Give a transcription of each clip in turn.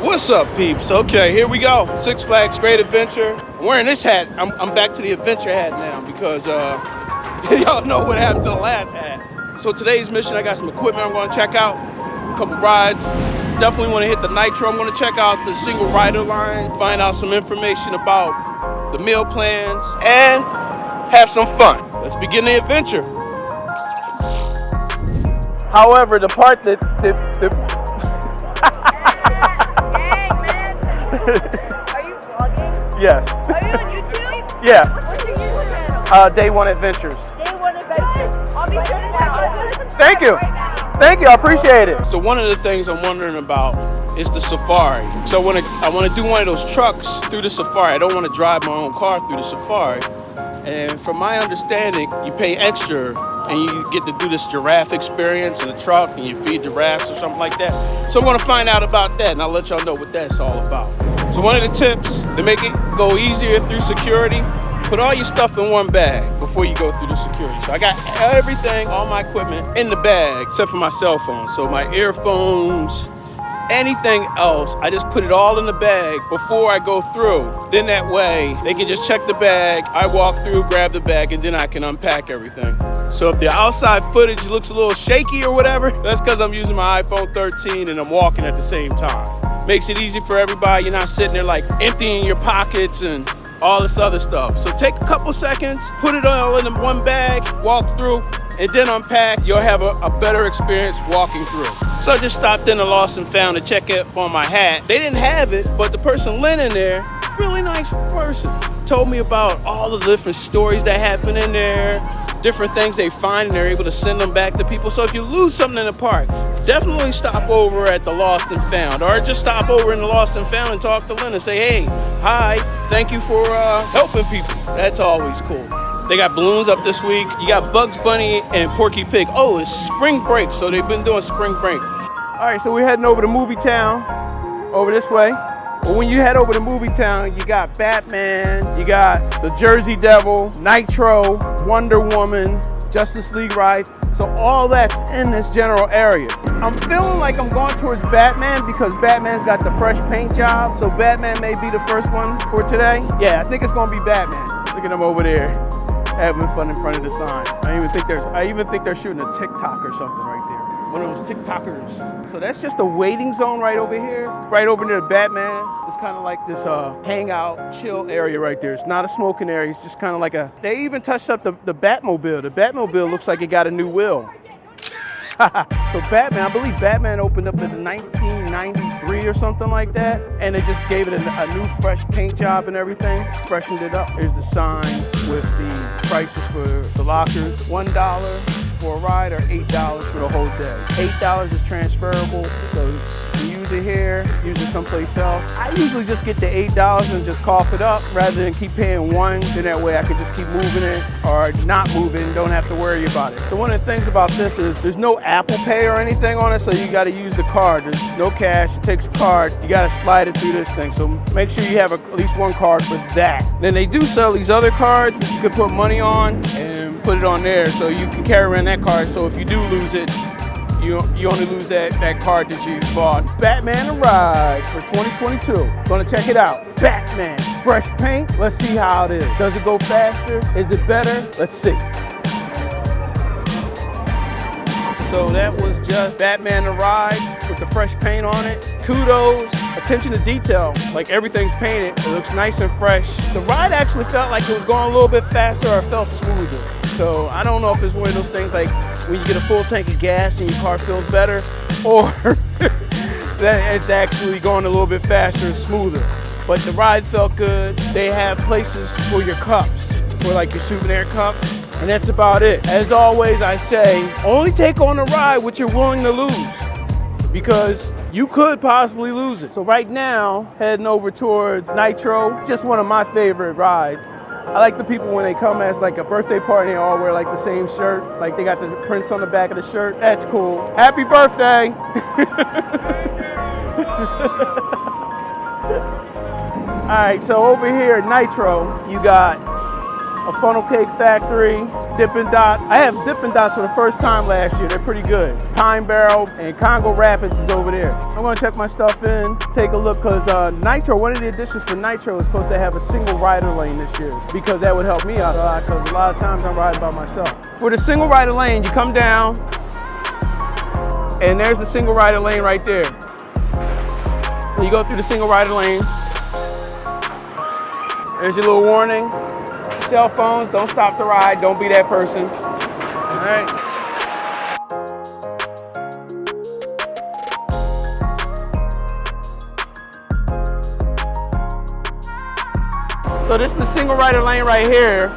What's up, peeps? Okay, here we go. Six Flags Great Adventure. I'm wearing this hat. I'm back to the adventure hat now because y'all know what happened to the last hat. So today's mission, I got some equipment I'm going to check out, a couple rides. Definitely want to hit the Nitro. I'm going to check out the single rider line, find out some information about the meal plans, and have some fun. Let's begin the adventure. However, the part that Are you vlogging? Yes. Are you on YouTube? Yes. What's your YouTube channel? Day One Adventures. Day One Adventures. I'll be sure to check it. Thank you. Thank you. I appreciate it. So one of the things I'm wondering about is the safari. So I want to do one of those trucks through the safari. I don't want to drive my own car through the safari. And from my understanding, you pay extra and you get to do this giraffe experience in the truck and you feed giraffes or something like that. So I'm going to find out about that and I'll let y'all know what that's all about. So one of the tips to make it go easier through security, put all your stuff in one bag before you go through the security. So I got everything, all my equipment in the bag except for my cell phone. So my earphones, anything else, I just put it all in the bag before I go through. Then that way, they can just check the bag, I walk through, grab the bag, and then I can unpack everything. So if the outside footage looks a little shaky or whatever, that's because I'm using my iPhone 13 and I'm walking at the same time. Makes it easy for everybody. You're not sitting there like emptying your pockets and all this other stuff. So take a couple seconds, put it all in one bag, walk through, and then unpack. You'll have a better experience walking through. So I just stopped in the Lost and Found to check up on my hat. They didn't have it, but the person lent in there, really nice person, told me about all the different stories that happen in there, different things they find, and they're able to send them back to people. So if you lose something in the park, definitely stop over at the Lost and Found, or just stop over in the Lost and Found and talk to Lynn and say, hey, hi, thank you for helping people. That's always cool. They got balloons up this week. You got Bugs Bunny and Porky Pig. Oh, it's spring break, so they've been doing spring break. All right, so we're heading over to Movie Town, over this way. But when you head over to Movie Town, you got Batman, you got the Jersey Devil, Nitro, Wonder Woman, Justice League ride. So all that's in this general area. I'm feeling like I'm going towards Batman because Batman's got the fresh paint job. So Batman may be the first one for today. Yeah, I think it's gonna be Batman. Look at him over there, having fun in front of the sign. I even think they're shooting a TikTok or something right there. One of those TikTokers. So that's just a waiting zone right over here, right over near the Batman. It's kind of like this hangout, chill area right there. It's not a smoking area. It's just kind of like they even touched up the Batmobile. The Batmobile looks like it got a new wheel. So Batman, I believe Batman opened up in 1993 or something like that. And they just gave it a new fresh paint job and everything, freshened it up. Here's the sign with the prices for the lockers. $1 for a ride or $8 for the whole day. $8 is transferable, so you use it here, use it someplace else. I usually just get the $8 and just cough it up rather than keep paying one. Then that way I can just keep moving it or not moving, don't have to worry about it. So one of the things about this is there's no Apple Pay or anything on it, so you gotta use the card. There's no cash, it takes a card, you gotta slide it through this thing. So make sure you have at least one card for that. Then they do sell these other cards that you can put money on and put it on there so you can carry around that card. So if you do lose it, you only lose that card that you bought. Batman Ride for 2022. Gonna check it out. Batman, fresh paint. Let's see how it is. Does it go faster? Is it better? Let's see. So that was just Batman the Ride with the fresh paint on it. Kudos, attention to detail, like everything's painted. It looks nice and fresh. The ride actually felt like it was going a little bit faster or it felt smoother. So I don't know if it's one of those things like when you get a full tank of gas and your car feels better, or that it's actually going a little bit faster and smoother. But the ride felt good. They have places for your cups, for like your souvenir cups, and that's about it. As always, I say, only take on a ride what you're willing to lose, because you could possibly lose it. So right now, heading over towards Nitro, just one of my favorite rides. I like the people when they come as like a birthday party, they all wear like the same shirt. Like they got the prints on the back of the shirt. That's cool. Happy birthday. All right, so over here at Nitro, you got a funnel cake factory. Dippin' Dots. I have Dippin' Dots for the first time last year. They're pretty good. Pine Barrel and Congo Rapids is over there. I'm gonna check my stuff in, take a look, because Nitro, one of the additions for Nitro is supposed to have a single rider lane this year, because that would help me out a lot, because a lot of times I'm riding by myself. For the single rider lane, you come down, and there's the single rider lane right there. So you go through the single rider lane. There's your little warning. Cell phones, don't stop the ride, don't be that person. All right. So this is the single rider lane right here.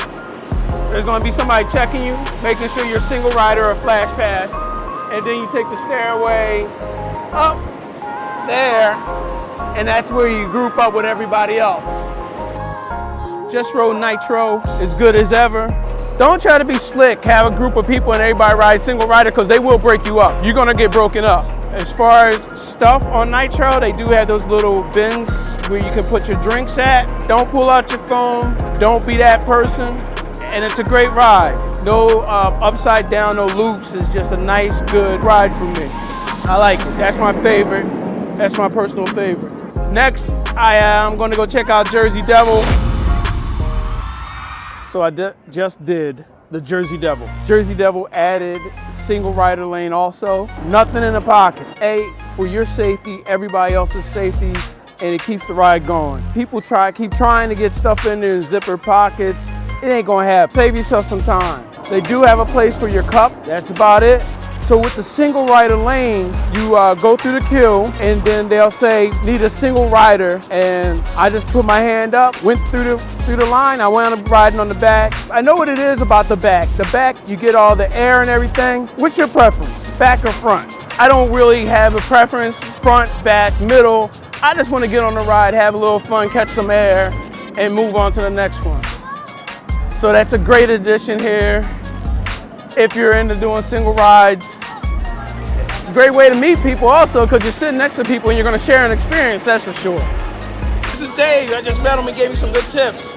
There's gonna be somebody checking you, making sure you're a single rider or flash pass. And then you take the stairway up there, and that's where you group up with everybody else. Just rode Nitro, as good as ever. Don't try to be slick, have a group of people and everybody ride single rider, because they will break you up. You're gonna get broken up. As far as stuff on Nitro, they do have those little bins where you can put your drinks at. Don't pull out your phone, don't be that person. And it's a great ride. No upside down, no loops. It's just a nice, good ride for me. I like it. That's my favorite. That's my personal favorite. Next, I'm gonna go check out Jersey Devil. So I just did the Jersey Devil. Jersey Devil added single rider lane also. Nothing in the pockets. A, for your safety, everybody else's safety, and it keeps the ride going. People keep trying to get stuff in their zipper pockets. It ain't gonna happen. Save yourself some time. They do have a place for your cup. That's about it. So with the single rider lane, you go through the queue, and then they'll say, need a single rider. And I just put my hand up, went through the line. I went on riding on the back. I know what it is about the back. The back, you get all the air and everything. What's your preference, back or front? I don't really have a preference, front, back, middle. I just want to get on the ride, have a little fun, catch some air, and move on to the next one. So that's a great addition here. If you're into doing single rides, it's a great way to meet people also, because you're sitting next to people and you're going to share an experience, that's for sure. This is Dave. I just met him and gave me some good tips.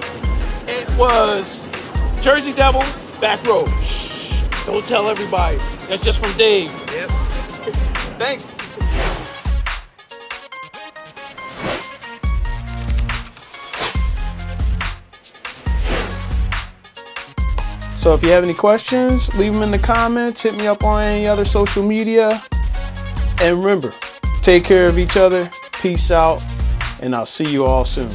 It was Jersey Devil, back road. Shh, don't tell everybody. That's just from Dave. Yep. Thanks. So if you have any questions, leave them in the comments, hit me up on any other social media. And remember, take care of each other, peace out, and I'll see you all soon.